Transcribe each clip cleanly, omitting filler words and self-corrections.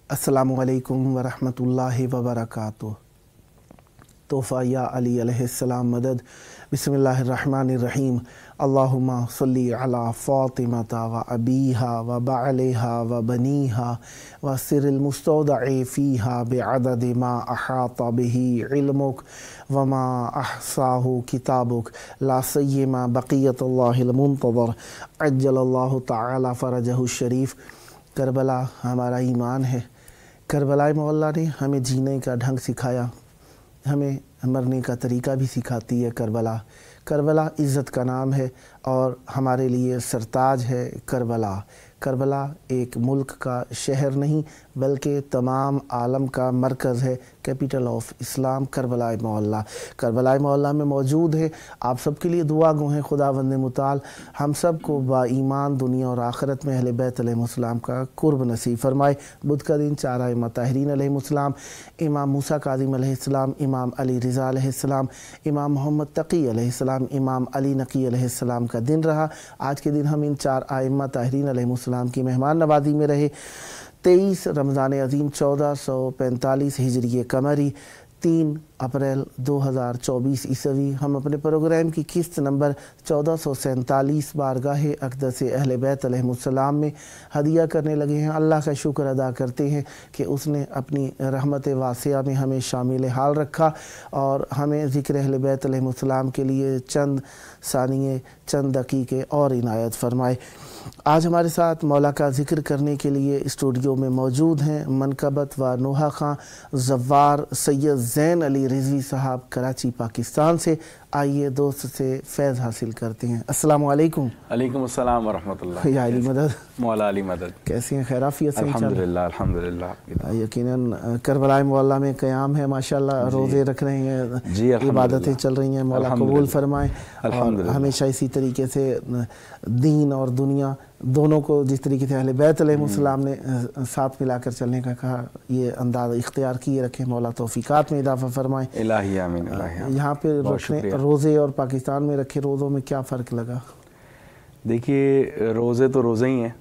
अस्सलामु अलैकुम वरहमतुल्लाहि वबरकातुह। तोहफ़ा या अली अलैहिस्सलाम मदद। बिस्मिल्लाहिर्रहमानिर्रहीम। अल्लाहुम्मा सल्ली अला फ़ातिमता व अबीहा व बअलिहा व बनीहा व सिरिल मुस्तौदअ फ़ीहा बिअदद मा अहाता बिही इल्मुक व मा अहसाहु किताबुक ला सय्यमा बक़ियतुल्लाहिल मुंतज़र अज्जलल्लाहु तआला फ़रजहु शरीफ। करबला हमारा ईमान है। करबला मौला ने हमें जीने का ढंग सिखाया, हमें मरने का तरीका भी सिखाती है करबला। करबला इज़्ज़त का नाम है और हमारे लिए सरताज है करबला। करबला एक मुल्क का शहर नहीं बल्कि तमाम आलम का मरकज़ है, कैपिटल ऑफ इस्लाम करबला मोहल्ला। करबला मोहल्ला में मौजूद है। आप सबके लिए दुआ गो हैं खुदावंद मुताल हम सब को बाईमान दुनिया और आखिरत में अहले बैत अलैहिस्सलाम का कुर्ब नसीब फरमाए। बुध का दिन चार आइम्मा ताहिरीन अलैहिस्सलाम, इमाम मूसा काज़िम अलैहिस्सलाम, इमाम अली रिज़ा अलैहिस्सलाम, इमाम मोहम्मद तकी अलैहिस्सलाम, इमाम अली नकी अलैहिस्सलाम का दिन रहा। आज के दिन हम इन चार आइम्मा ताहिरीन अलैहिस्सलाम की मेहमान नवाजी में रहे। 23 रमज़ान अज़ीम 1445 हिजरी कमरी 3 अप्रैल 2024 ईस्वी हम अपने प्रोग्राम की किस्त नंबर 1447 बारगाह अक़दस अहले बैत अलैहिस्सलाम में हदिया करने लगे हैं। अल्लाह का शुक्र अदा करते हैं कि उसने अपनी रहमत वासिया में हमें शामिल हाल रखा और हमें ज़िक्र अहले बैत अलैहिस्सलाम के लिए चंद सानिये चंद दकीक़े और इनायत फरमाए। आज हमारे साथ मौला का ज़िक्र करने के लिए स्टूडियो में मौजूद हैं मनकबत व नोहा खां ज़व्वार सैयद ज़ैन अली रिज़वी साहब कराची पाकिस्तान से। आइए दोस्त से फैज़ हासिल करते हैं। अस्सलामु अलैकुम। अलैकुम अस्सलाम व रहमतुल्लाह। या अली मदद। मौला अली मदद। कैसे हैं? खैराफियत से? अल्हम्दुलिल्लाह अल्हम्दुलिल्लाह। यकीनन करबला मोहल्ला में क़याम है माशाल्लाह, रोज़े रख रहे हैं जी, इबादतें चल रही हैं। मौला कबूल फरमाएँ और हमेशा इसी तरीके से दीन और दुनिया दोनों को जिस तरीके से अहले बैत अलैहिस्सलाम ने साथ मिलाकर चलने का कहा, ये अंदाज़ इख्तियार किए रखें। मौला तौफ़ीक़ात में इज़ाफ़ा फरमाएँ। इलाही आमीन इलाही। यहाँ पे रखने रोज़े और पाकिस्तान में रखे रोज़ों में क्या फ़र्क लगा? देखिए, रोज़े तो रोज़े ही हैं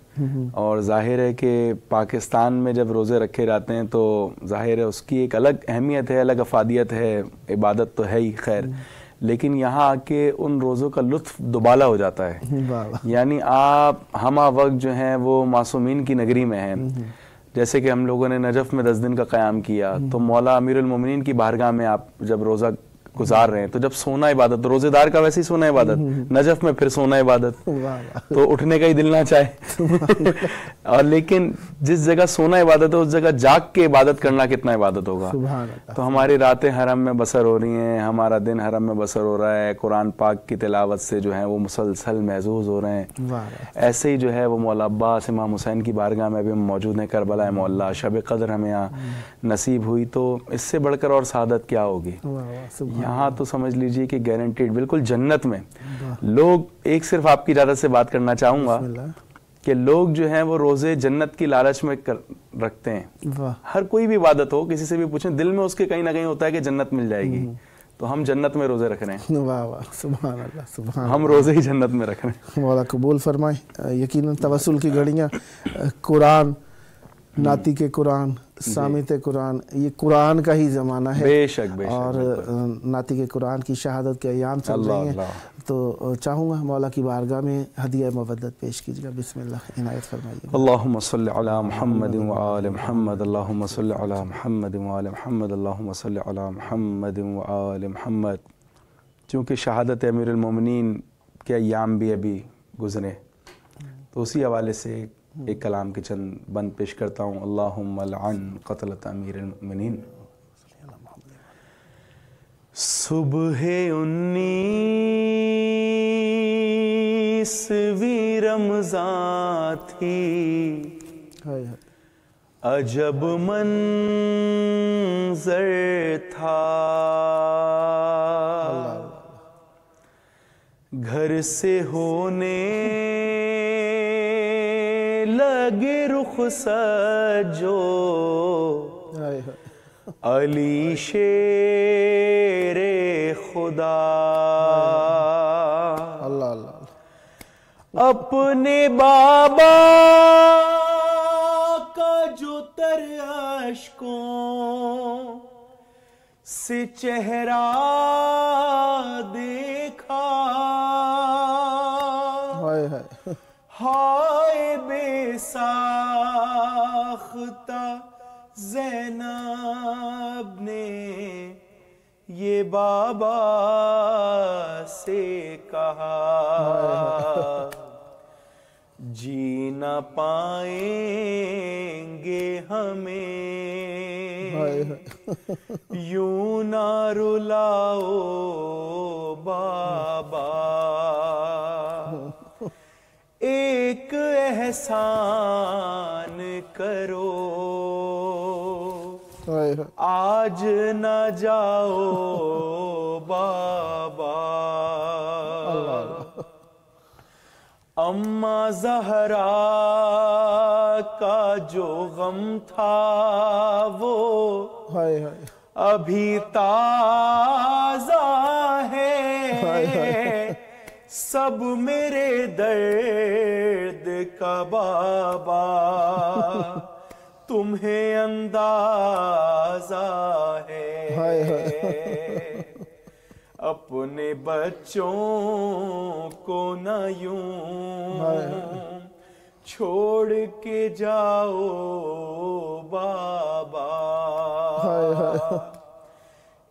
और ज़ाहिर है कि पाकिस्तान में जब रोज़े रखे जाते हैं तो ज़ाहिर है उसकी एक अलग अहमियत है, अलग अफादियत है, इबादत तो है ही खैर, लेकिन यहाँ आके उन रोज़ों का लुत्फ़ दुबाला हो जाता है। यानी आप हमा वक्त जो हैं वो मासूमीन की नगरी में हैं। जैसे कि हम लोगों ने नजफ़ में 10 दिन का क़याम किया तो मौला अमीरुल मोमिनीन की बारगाह में आप जब रोज़ा गुजार रहे हैं तो जब सोना इबादत, तो रोज़ेदार का वैसे ही सोना इबादत, नजफ़ में फिर सोना इबादत, तो उठने का ही दिल ना चाहे और लेकिन जिस जगह सोना इबादत है उस जगह जाग के इबादत करना कितना इबादत होगा। तो हमारी रातें हरम में बसर हो रही हैं, हमारा दिन हरम में बसर हो रहा है, कुरान पाक की तिलावत से जो है वो मुसलसल महजूज़ हो रहे हैं। ऐसे ही जो है वो मौला अब्बास इमाम हुसैन की बारगाह में भी हम मौजूद हैं। करबला मोहल्ला शब क़द्र हमें यहाँ नसीब हुई, तो इससे बढ़कर और सादत क्या होगी। यहाँ तो समझ लीजिए कि गारंटीड बिल्कुल जन्नत में लोग, एक सिर्फ आपकी इजाज़त से बात करना चाहूँगा कि लोग जो हैं वो रोज़े जन्नत की लालच में रखते हैं। हर कोई भी इबादत हो, किसी से भी पूछें, दिल में उसके कहीं ना कहीं होता है कि जन्नत मिल जाएगी, तो हम जन्नत में रोज़े रख रहे हैं। वाह वाह, सुभान अल्लाह सुभान। हम रोज़े ही जन्नत में रख रहे हैं। मौला कबूल फरमाए। यकीनन तवस्सुल की घड़ियाँ, कुरान, नाती के कुरान, सामित कुरान, ये कुरान का ही ज़माना है। बेशक बेशक। और नाती के कुरान की शहादत के अयाम चल रहे हैं, तो चाहूँगा मौला की बारगाह में हदिया मवद्दत पेश कीजिएगा। बिस्मिल्लाह, इनायत फरमाइए। अल्लाहुम्मा सल्लि अला मुहम्मद व आले मुहम्मद, अल्लाहुम्मा सल्लि अला मुहम्मद व आले मुहम्मद, अल्लाहुम्मा सल्लि अला मुहम्मद व आले मुहम्मद। चूँकि शहादत अमीरुल मोमिनीन के अयाम भी अभी गुज़रे, तो उसी हवाले से एक कलाम के चंद बंद पेश करता हूँ। अल्लाहुम्मा लअन क़त्लत अमीरुल मोमिनीन। सुबह 19वीं रमज़ान थी, عجب منظر تھا گھر سے ہونے لگے رخصت جو علی شیر خدا اپنے بابا کا جو تر اشکوں سے چہرہ دیکھا ہائے بے ساختہ زینب نے یہ بابا سے کہا جی نہ پائیں گے ہمیں یوں نہ رلاؤ بابا ایک احسان کرو آج نہ جاؤ بابا اماں زہرا کا جو غم تھا وہ ابھی تازہ ہے سب میرے درد کا بابا تمہیں اندازہ ہے اپنے بچوں کو نہ یوں چھوڑ کے جاؤ بابا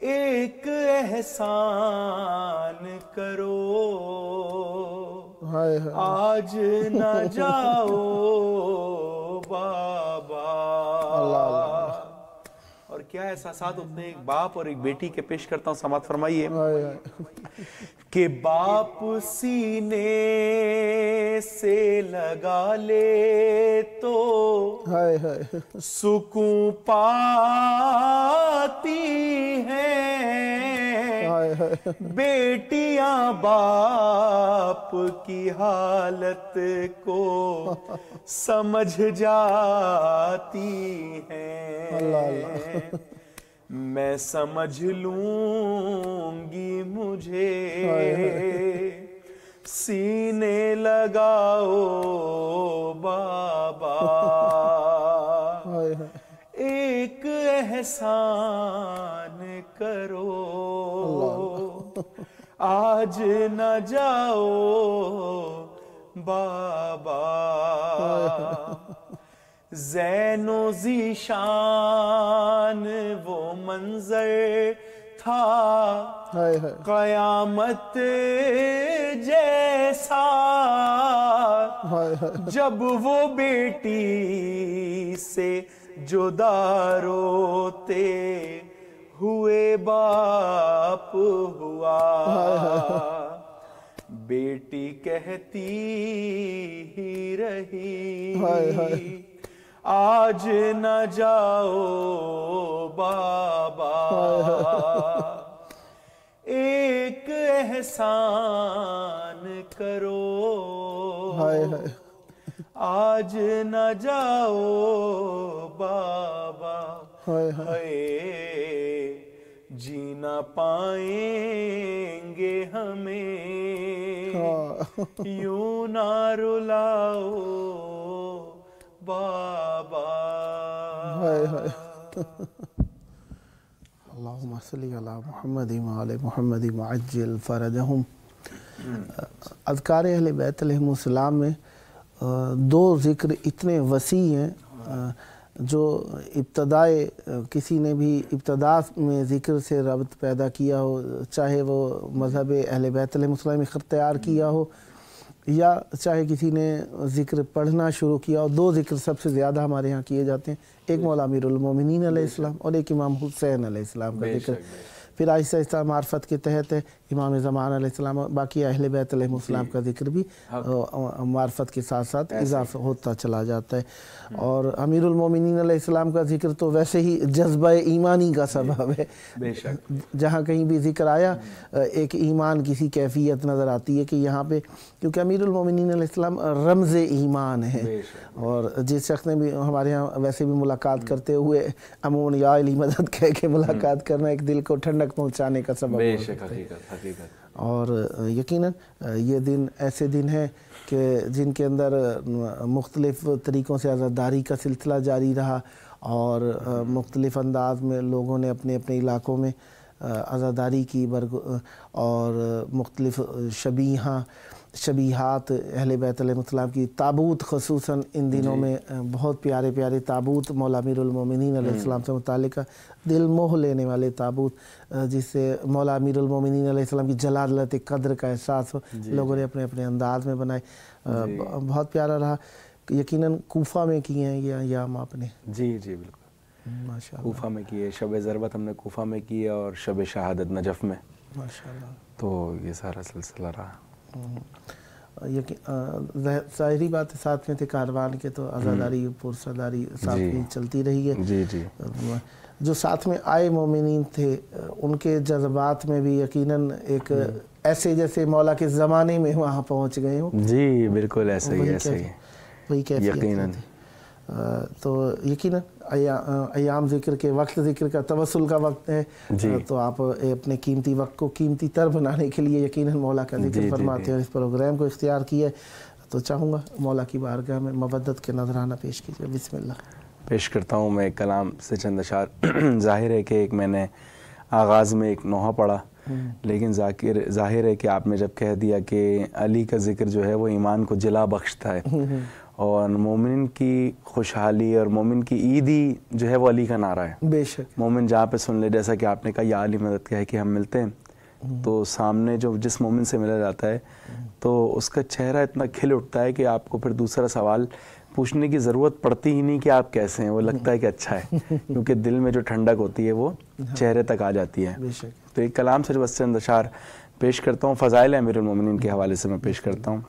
ایک احسان کرو آج نہ جاؤ بابا اور کیا احساسات ہوتے ہیں ایک باپ اور ایک بیٹی کے پیش کرتا ہوں سماعت فرمائیے کہ باپ سینے سے لگا لے تو سکون پاتی ہیں بیٹیاں باپ کی حالت کو سمجھ جاتی ہیں میں سمجھ لوں گی مجھے سینے لگاؤ بابا ایک احسان کرو آج نہ جاؤ بابا زین و ذیشان وہ منظر تھا قیامت جیسا جب وہ بیٹی سے جدا روتے ہوئے باپ ہوا بیٹی کہتی ہی رہی آج نہ جاؤ بابا ایک احسان کرو آج نہ جاؤ بابا جی نہ پائیں گے ہمیں یوں نہ رلاؤ بابا اللہم صلی علی محمد وعلی محمد وعجل فرجہم اذکار اہل بیت علیہم السلام میں دو ذکر اتنے وسیع ہیں جو ابتدائے کسی نے بھی ابتدا میں ذکر سے ربط پیدا کیا ہو چاہے وہ مذہب اہل بیت علیہ السلام اختیار کیا ہو یا چاہے کسی نے ذکر پڑھنا شروع کیا ہو دو ذکر سب سے زیادہ ہمارے ہاں کیے جاتے ہیں ایک مولا امیر المومنین علیہ السلام اور ایک امام حسین علیہ السلام کا ذکر फिर आहिस्ता आहिस्ता मार्फत के तहत इमाम ज़मान अलैहिस्सलाम बाकी अहले बैत अलैहिस्सलाम का जिक्र भी मार्फत के साथ साथ इजाफा होता चला जाता है। और अमीरुल मोमिनीन अलैहिस्सलाम का जिक्र तो वैसे ही जज्बा ईमानी का सबब है, बेशक जहाँ कहीं भी जिक्र आया एक ईमान किसी कैफियत नज़र आती है कि यहाँ पे, क्योंकि अमीरुल मोमिनीन अलैहिस्सलाम रमज़ ईमान है। और जिस शख्स ने भी हमारे यहाँ वैसे भी मुलाकात करते हुए अमून या अली मदद कह के मुलाकात करना एक दिल को ठंडक पहुँचाने का सबब है। और यकीनन ये दिन ऐसे दिन है कि जिनके अंदर मुख्तलिफ़ तरीक़ों से आज़ादारी का सिलसिला जारी रहा और मुख्तलिफ़ अंदाज में लोगों ने अपने अपने इलाक़ों में आज़ादारी की और मुख्तलिफ़ शबीहात अहले बैत अलैहिस्सलाम की ताबूत ख़ुसूसन इन दिनों में बहुत प्यारे प्यारे ताबूत मौला अमीरुल मोमिनीन अलैहिस्सलाम से मुताल्लिक़ दिल मोह लेने वाले ताबूत जिससे मौला अमीरुल मोमिनीन अलैहिस्सलाम की जलालत क़द्र का एहसास हो, लोगों ने अपने अपने अंदाज में बनाए। बहुत प्यारा रहा। यकीनन कूफा में किए हैं ये अय्याम आपने? जी बिल्कुल, माशाअल्लाह कूफा में किए, शब ज़रबत हमने कूफा में किए और शब शहादत नजफ़ में, माशाअल्लाह। तो ये सारा सिलसिला रहा। ज़ाहिरी बात है साथ में थे कारवान के, तो आज़ादारी पुरसदारी साथ में चलती रही है। जी जो साथ में आए मोमिनीन थे उनके जज्बात में भी यकीनन एक ऐसे जैसे मौला के ज़माने में वहाँ पहुँच गए हो। जी बिल्कुल ऐसे ही वही कैफियत यकीनन। तो यकीनन अयाम ज़िक्र के वक्त ज़िक्र का तवस्सुल का वक्त है, तो आप अपने कीमती वक्त को कीमती तर बनाने के लिए यकीनन मौला का ज़िक्र फरमाते हैं और इस प्रोग्राम को इख्तियार किया है। तो चाहूँगा मौला की बारगाह में मवद्दत के नजराना पेश कीजिए। बिस्मिल्लाह। पेश करता हूँ मैं कलाम से चंद अशार। ज़ाहिर है कि एक मैंने आगाज़ में एक नोहा पढ़ा, लेकिन ज़ाहिर है कि आपने जब कह दिया कि अली का ज़िक्र जो है वो ईमान को जिला बख्शता है और मोमिन की खुशहाली और मोमिन की ईद ही जो है वो अली का नारा है। बेशक मोमिन जहाँ पे सुन ले, जैसा कि आपने कहा या अली मदद कह के हम मिलते हैं तो सामने जो जिस मोमिन से मिला जाता है तो उसका चेहरा इतना खिल उठता है कि आपको फिर दूसरा सवाल पूछने की ज़रूरत पड़ती ही नहीं कि आप कैसे हैं, वो लगता है कि अच्छा है, क्योंकि दिल में जो ठंडक होती है वो चेहरे तक आ जाती है। तो एक कलाम से बस चंद अशार पेश करता हूँ, फ़ज़ाइल अमीरुल मोमिनीन के हवाले से मैं पेश करता हूँ।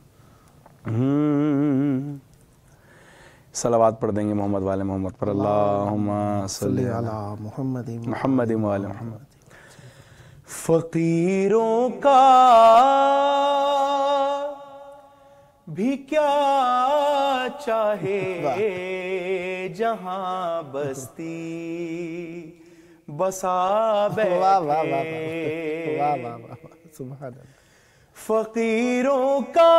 सलावात पढ़ देंगे मोहम्मद वाले मोहम्मद पर, अल्लाहुम्मा सल्ली अला मुहम्मद मुहम्मद वाले मोहम्मद। फ़कीरों का भी क्या चाहे जहां बस्ती बसा बैठे, सुभान अल्लाह। फ़कीरों का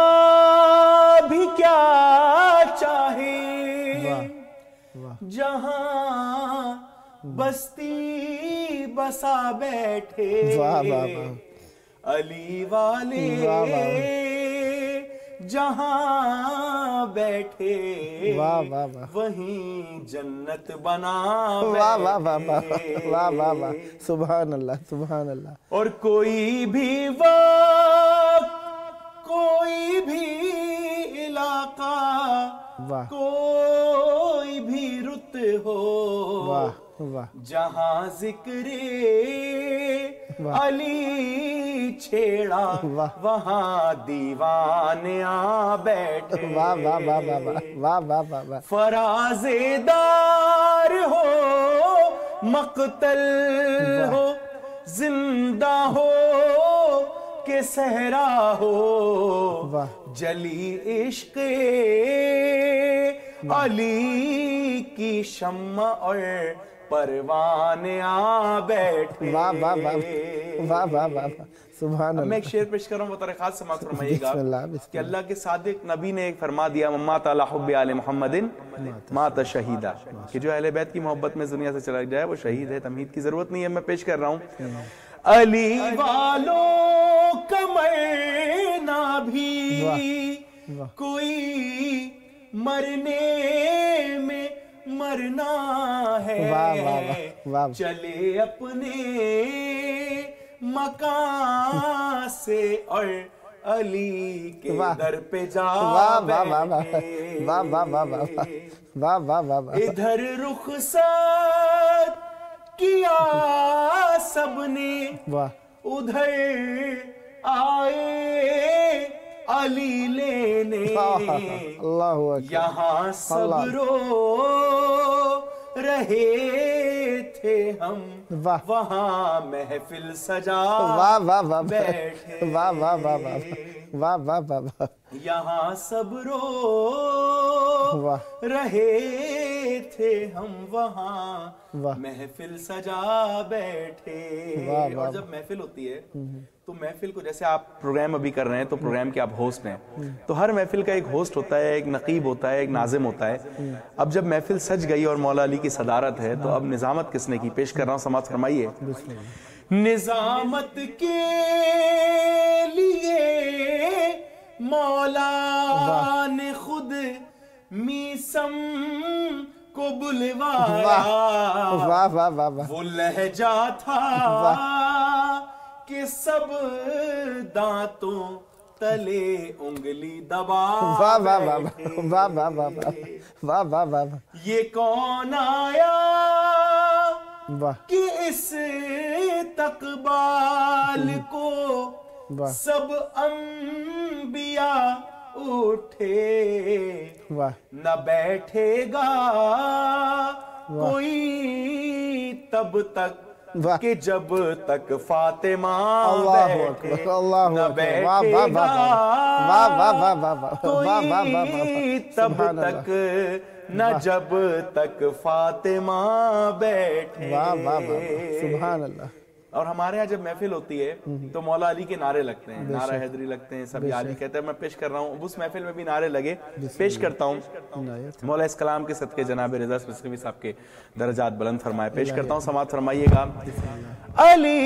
भी क्या चाहे जहां बस्ती बसा बैठे, अली वाले जहां बैठे वहीं जन्नत बना बैठे। सुभान अल्लाह सुभान अल्लाह। और कोई भी वक्त कोई भी इलाका कोई भी रुत हो, जहां जिक्रे अली छेड़ा वहां दीवाने आ बैठे। फराजेदार हो मक्तल हो जिंदा हो के सहरा हो, जली इश्क़ अली की शम्मा और परवाने आ बैठे। सुभान अल्लाह। मैं एक शेर पेश कर रहा हूँ, बतौर खास समाअत फरमाइएगा कि अल्लाह के सादिक नबी ने एक फरमा दिया, मात अला हुब्बि आले मुहम्मदिन मात शहीदा, कि जो अहले बैत की मोहब्बत में दुनिया से चला जाए वो शहीद है। तमहीद की जरूरत नहीं है, मैं पेश कर रहा हूँ। अली वालों कमर ना भी कोई मरने में मरना है, चले अपने मकान से और अली के दर पे जा बैठे। इधर रुखसत किया सब ने वाह उधर आए अली लेने, अल्लाहु अकबर, यहाँ सब रो रहे थे हम, वाह वहाँ महफिल सजा वाह वाह वाह बैठे, वाह वाह वाह वाह वाह वाह वाह वाह, यहाँ सब रो वाह रहे थे हम, वहाँ वाह महफिल सजा बैठे। वाह, वाह, और जब महफिल होती है तो महफिल को, जैसे आप प्रोग्राम अभी कर रहे हैं तो प्रोग्राम के आप होस्ट हैं, तो हर महफिल का एक होस्ट होता है, एक नकीब होता है, एक नाजिम होता है। अब जब महफिल सज गई और मौला अली की सदारत है तो अब निजामत किसने की, पेश कर रहा हूँ, समाअत फरमाइए। निजामत के लिए मौला ने खुद मीसम को बुलवाया, वाह वाह वाह वाह, वो लहजा था कि सब दांतों तले उंगली दबा वाह वाह वाह बैठे। वाह वाह वाह वाह वाह वाह वाह, ये कौन आया वाह कि इस तकबाल को वाह सब अंबिया उठे, वाह न बैठेगा कोई तब तक वाह, कि जब तक फातिमा अल्लाहु बैठे, अकबर, अल्लाहु न अकबर, वाह वाह वाह वाह वाह वाह वाह वाह वाह वाह वाह कोई तब सुभान तक न जब तक फातिमा बैठे। वाह वाह वाह, सुभान अल्लाह। और हमारे यहाँ जब महफिल होती है तो मौला अली के नारे लगते हैं, नारा हैदरी लगते हैं, सब याली कहते हैं। मैं पेश कर रहा हूँ, उस महफिल में भी नारे लगे, पेश करता हूँ। मौला इस कलाम के सदके जनाब रज़ा सिस्कवी साहब के दर्जात बुलंद फरमाए, पेश करता हूँ, समाअत फरमाइएगा। अली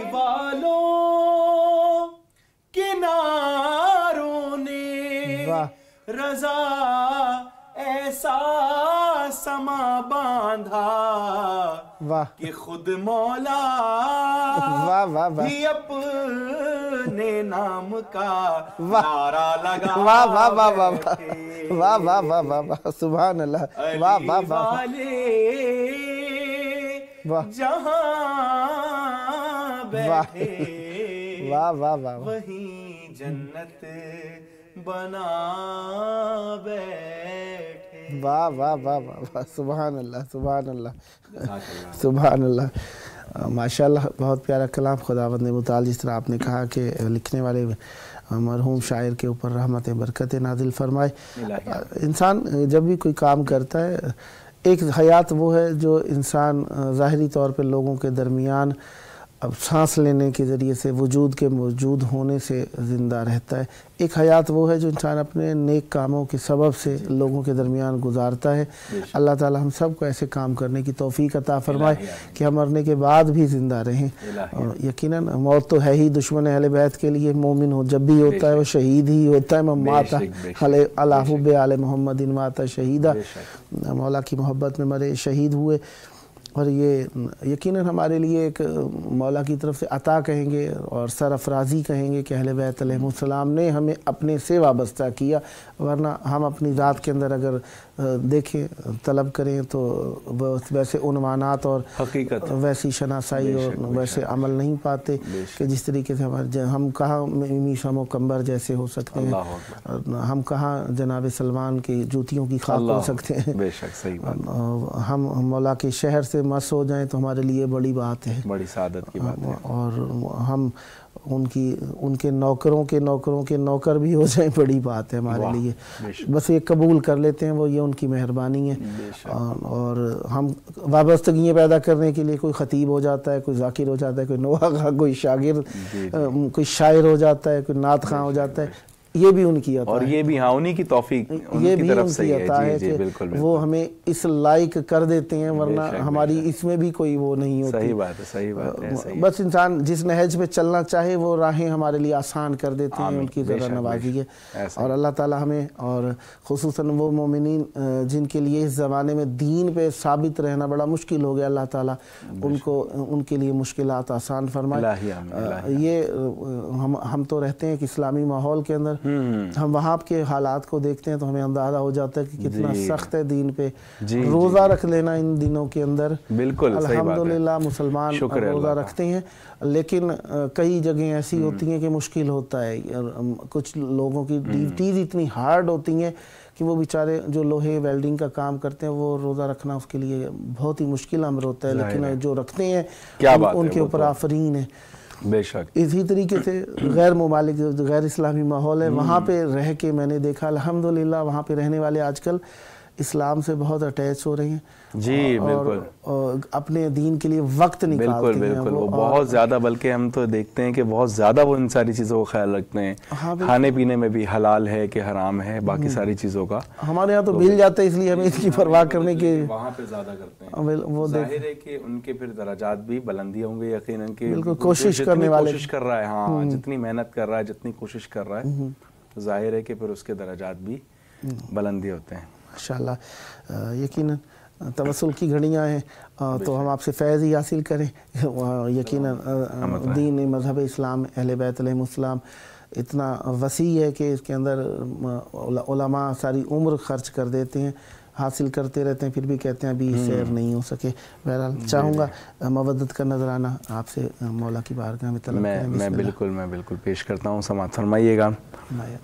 वालों के नारों ने वाह रज़ा ऐसा समा बांधा वाह कि खुद मौला वाह वाह वाह, भी अपने नाम का वाह नारा लगा वाह वाह वाह वाह बैठे। वाह वाह वाह वाह वाह, सुभान अल्लाह, वाह वाह वाह वाले वाह जहां बैठे, वाह वाह वाह, वहीं जन्नत बना बैठे। वाह वाह वाह वाह वाह, सुभान अल्लाह, सुभान अल्लाह, सुभान अल्लाह, माशाअल्लाह। बहुत प्यारा कलाम खुदावंद ने मुताल, जिस तरह आपने कहा कि लिखने वाले मरहूम शायर के ऊपर रहमत बरकत नाजिल फरमाए। इंसान जब भी कोई काम करता है, एक हयात वो है जो इंसान ज़ाहिरी तौर पे लोगों के दरमियान अब सांस लेने के ज़रिए से, वजूद के मौजूद होने से ज़िंदा रहता है। एक हयात वो है जो इंसान अपने नेक कामों के सबब से लोगों के दरमियान गुजारता है। अल्लाह ताला हम सब को ऐसे काम करने की तौफीक अता फरमाए कि हम मरने के बाद भी ज़िंदा रहें। और यकीनन मौत तो है ही दुश्मन अहले बैत के लिए, मोमिन हो जब भी होता है वो शहीद ही होता है। माता अला हुब्बे आले मोहम्मदिन माता शहीदा, मौला की मोहब्बत में मरे, शहीद हुए। और ये यकीनन हमारे लिए एक मौला की तरफ से अता कहेंगे और सरअफराज़ी कहेंगे कि अहले बैत अलैहिमुस्सलाम ने हमें अपने से वाबस्ता किया, वरना हम अपनी ज़ात के अंदर अगर देखें तलब करें तो वैसे उन्वानात और हकीकत वैसी शनासाई और वैसे अमल नहीं पाते कि जिस तरीके से हम कहाँ मीशा मुकम्बर जैसे हो सकते हैं, हम कहाँ जनाब सलमान की जूतियों की खाक हो सकते हैं। बेशक सही बात। हम मौला के शहर से मस हो जाएं तो हमारे लिए बड़ी बात है, बड़ी सादत की बात है। और हम उनके नौकरों के नौकर भी हो जाएं, बड़ी बात है हमारे लिए। बस ये कबूल कर लेते हैं, वो ये उनकी मेहरबानी है। और हम वाबस्तगियाँ पैदा करने के लिए कोई ख़तीब हो जाता है, कोई ज़ाकिर हो जाता है, कोई नवागा, कोई शागिर, कोई शायर हो जाता है, कोई नात खां हो जाता है। ये भी उनकी अता और है, ये भी हाँ उन्हीं की तौफीक, ये भी तरफ से उनकी अता है जी, कि बिल्कुल, वो हमें इस लायक कर देते हैं, वरना हमारी इसमें भी कोई वो नहीं होती। सही बात है, सही बात है, सही। बस इंसान जिस नहज पे चलना चाहे वो राहें हमारे लिए आसान कर देते हैं, उनकी ज़रा नवाजी है। और अल्लाह ताला हमें और खुसूसन वो मोमिनीन जिनके लिए इस ज़माने में दीन पे साबित रहना बड़ा मुश्किल हो गया, अल्लाह ताला उनके लिए मुश्किलात आसान फरमाए। ये हम तो रहते हैं एक इस्लामी माहौल के अंदर, ہم وہاں کے حالات کو دیکھتے ہیں تو ہمیں اندازہ ہو جاتا ہے کہ کتنا سخت ہے دین پہ روزہ رکھ لینا ان دنوں کے اندر. بالکل الحمدللہ مسلمان روزہ رکھتے ہیں، لیکن کئی جگہیں ایسی ہوتی ہیں کہ مشکل ہوتا ہے. کچھ لوگوں کی ڈیوٹیز اتنی ہارڈ ہوتی ہیں کہ وہ بیچارے جو لوہے ویلڈنگ کا کام کرتے ہیں وہ روزہ رکھنا اس کے لیے بہت ہی مشکل امر ہوتا ہے، لیکن جو رکھتے ہیں ان کے اوپر آفرین ہے. بے شک اسی طریقے سے غیر ممالک جو غیر اسلامی ماحول ہے وہاں پہ رہ کے میں نے دیکھا الحمدللہ وہاں پہ رہنے والے آج کل اسلام سے بہت اٹیچ ہو رہے ہیں جی بالکل، اور اپنے دین کے لیے وقت نکالتے ہیں. بالکل وہ بہت زیادہ، بلکہ ہم تو دیکھتے ہیں کہ بہت زیادہ وہ ان ساری چیزوں کو خیال رکھتے ہیں. کھانے پینے میں بھی حلال ہے کہ حرام ہے، باقی ساری چیزوں کا ہمارے یہاں تو مل جاتا ہے، اس لیے ہمیں اس کی پرواہ کرنے کی وہاں پہ زیادہ کرتے ہیں. وہ ظاہر ہے کہ ان کے پھر درجات بھی بلندی ہوں گے یقیناً، کہ کوشش کرنے والے کوشش کر رہا ہے، ہاں جتنی محنت کر رہا ہے، جتنی کوشش کر رہا ہے، ظاہر ہے کہ پھر اس کے درجات بھی بلندی ہوتے ہیں. ماشاءاللہ. یقیناً توسل کی گھڑیاں ہیں تو ہم آپ سے فیض ہی حاصل کریں. یقیناً دین مذہب اسلام اہل بیت علیہم السلام اتنا وسیع ہے کہ اس کے اندر علماء ساری عمر خرچ کر دیتے ہیں، حاصل کرتے رہتے ہیں، پھر بھی کہتے ہیں ابھی سیر نہیں ہو سکے. بہرحال چاہوں گا مودت کا نذرانہ آپ سے مولا کی بارگاہ میں طلب کریں. میں بالکل پیش کرتا ہوں، سماعت فرمائیے گا.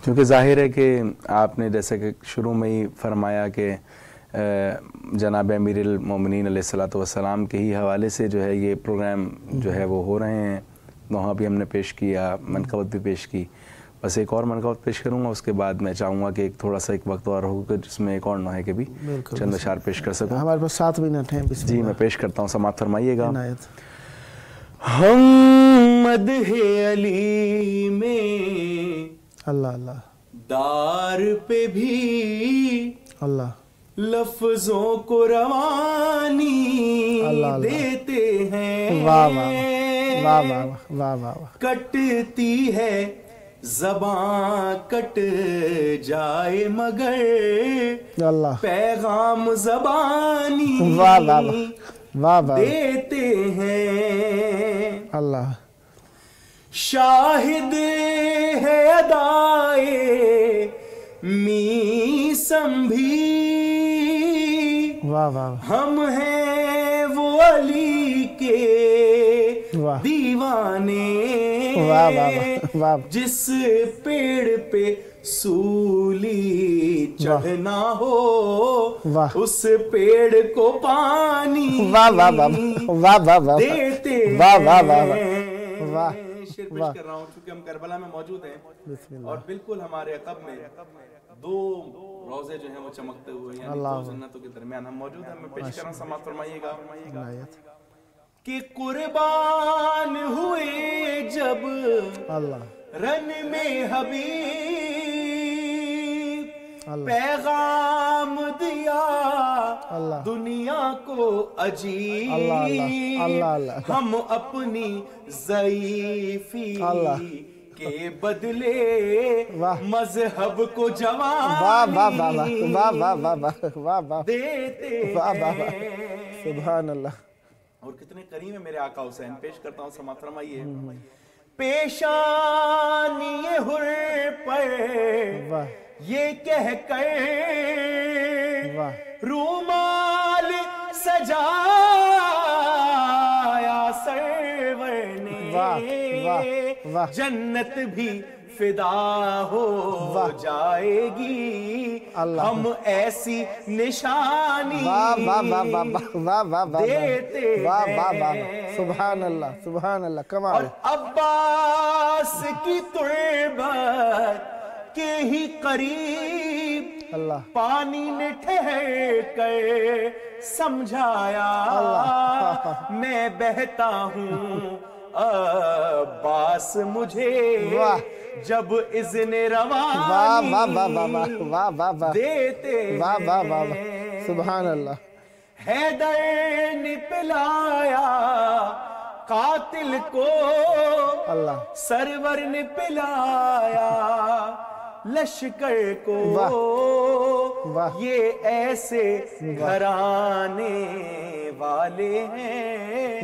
کیونکہ ظاہر ہے کہ آپ نے جیسے کہ شروع میں ہی فرمایا کہ جناب امیر المومنین علیہ الصلوۃ والسلام کے ہی حوالے سے جو ہے یہ پروگرام جو ہے وہ ہو رہے ہیں. وہاں بھی ہم نے پیش کیا، منقبت بھی پیش کی. بس ایک اور منقبت پیش کروں گا، اس کے بعد میں چاہوں گا کہ تھوڑا سا ایک وقت اور ہوگا جس میں ایک اور نوحے کے بھی چند اشعار پیش کر سکوں. ہمارے پاس 7 منٹ ہیں. جی میں پیش کرتا ہوں، سماعت فرمائیے گا. ہم مدح علی میں اللہ اللہ دار پہ بھی اللہ لفظوں کو روانی دیتے ہیں. واہ واہ واہ واہ واہ واہ. کٹتی ہے زباں کٹ جائے مگر اللہ پیغام زبانی واہ واہ واہ واہ دیتے ہیں. اللہ شاہد ہے ادائے میسم بھی، واہ واہ ہم ہیں وہ علی کے دیوانے. واہ واہ واہ. جس پیڑ پہ سولی چڑھنا ہو اس پیڑ کو پانی دیتے ہیں. شعر پیش کر رہا ہوں چونکہ ہم کربلا میں موجود ہیں اور بالکل ہمارے عقب میں 2 روضے جو ہیں وہ چمکتے ہوئے ہیں، یعنی 2 جنتوں کے درمیان ہم موجود ہیں. میں پیش کر رہا ہوں، سماعت فرمائیے گا. کہ قربان ہوئے جب رن میں حبیب، پیغام دیا دنیا کو عجیب، ہم اپنی ضعیفی کے بدلے مذہب کو جوانی دیتے ہیں. سبحان اللہ. اور کتنے کریم ہے میرے آقا حسین. پیش کرتا ہوں، سماعت فرمائیے. پیشانی حر پر یہ کہہ کر رومال سجایا سرور نے، جنت بھی فدا ہو جائے گی ہم ایسی نشانی دیتے ہیں. سبحان اللہ سبحان اللہ. کمال. اور عباس کی تربت کے ہی قریب اللہ پانی نے ٹھہر کر سمجھایا میں بہتا ہوں عباس مجھے جب اذن روانی دیتے ہیں. سبحان اللہ. حیدر نے پلایا قاتل کو، اللہ سرور نے پلایا لشکر کو، یہ ایسے گھرانے والے ہیں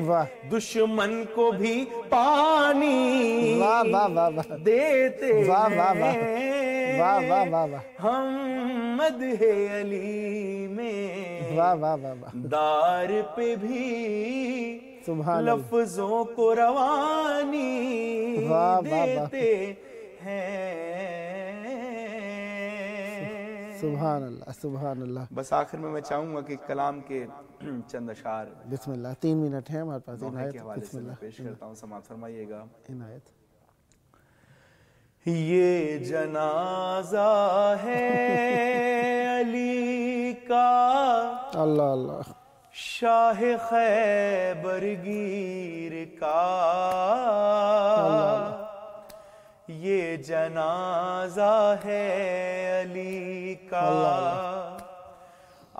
دشمن کو بھی پانی دیتے ہیں ہم مدح علی میں دار پہ بھی لفظوں کو روانی دیتے ہیں. سبحان اللہ سبحان اللہ. بس آخر میں چاہوں گا کہ کلام کے چند اشعار بسم اللہ 3 منٹ ہیں ہمارے پاس. نوحے کے حوالے سے پیش کرتا ہوں, سماعت فرمائیے گا. عنایت. یہ جنازہ ہے علی کا اللہ اللہ شاہ خیبر گیر کا, یہ جنازہ ہے علی کا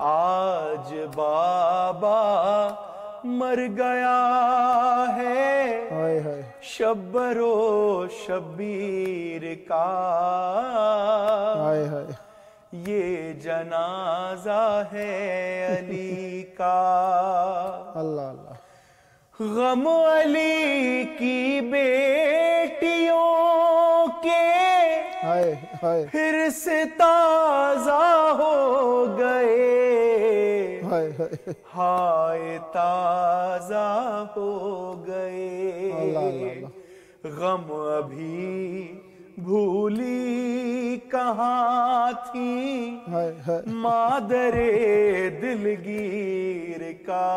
آج بابا مر گیا ہے شبر و شبیر کا, یہ جنازہ ہے علی کا. اللہ اللہ. غم علی کی بیٹیوں کے پھر سے تازہ ہو گئے, ہائے تازہ ہو گئے. غم ابھی بھولی کہاں تھی مادر دلگیر کا,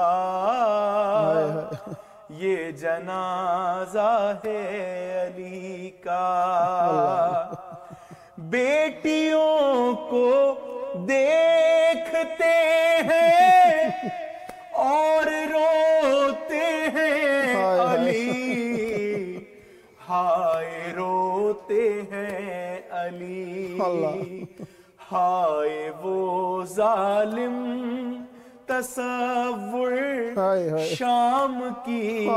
یہ جنازہ ہے علی کا. بیٹیوں کو دیکھتے ہیں اور روتے ہیں علی, ہائے روتے ہیں علی, ہائے وہ ظالم تصور شام کی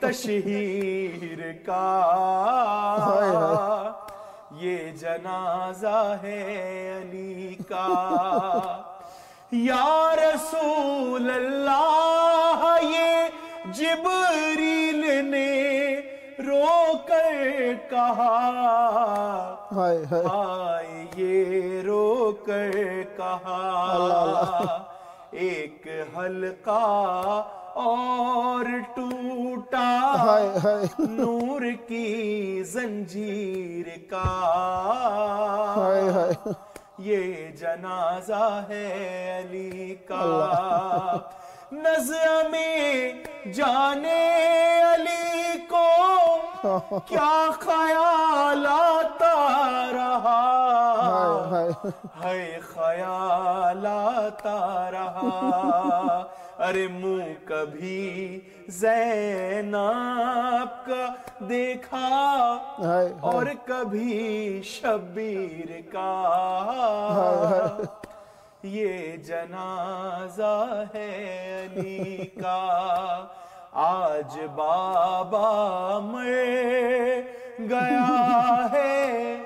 تشہیر کا, یہ جنازہ ہے علی کا. یا رسول اللہ یہ جبریل نے رو کر کہا, ہائے یہ رو کر کہا, ایک حلقہ اور ٹوٹا نور کی زنجیر کا, یہ جنازہ ہے علی کا. نظر میں جانے علی کو کیا خیال آتا رہا, ہے خیال آتا رہا. ارے منہ کبھی زینب کا دیکھا اور کبھی شبیر کا, یہ جنازہ ہے علی کا. آج بابا مر گیا ہے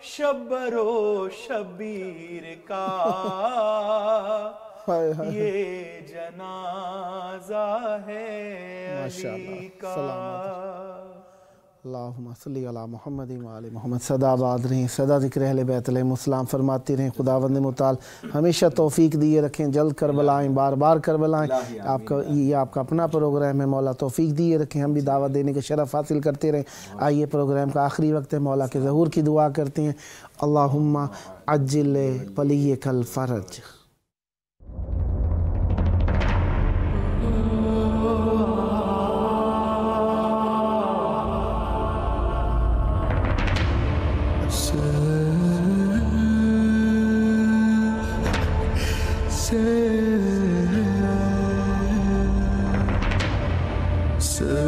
شبر و شبیر کا, یہ جنازہ ہے علی کا. اللہم صلی علی محمد و آل محمد. سدا آباد رہیں, سدا ذکر اہل بیت علیہ السلام فرماتی رہیں. خداوند متعال ہمیشہ توفیق دیے رکھیں, جلد کربلائیں, بار بار کربلائیں. یہ آپ کا اپنا پروگرام ہے, مولا توفیق دیے رکھیں, ہم بھی دعوت دینے کے شرف حاصل کرتے رہیں. آئیے پروگرام کا آخری وقت ہے, مولا کے ظہور کی دعا کرتے ہیں. اللہم عجل ولیک الفرج. Sir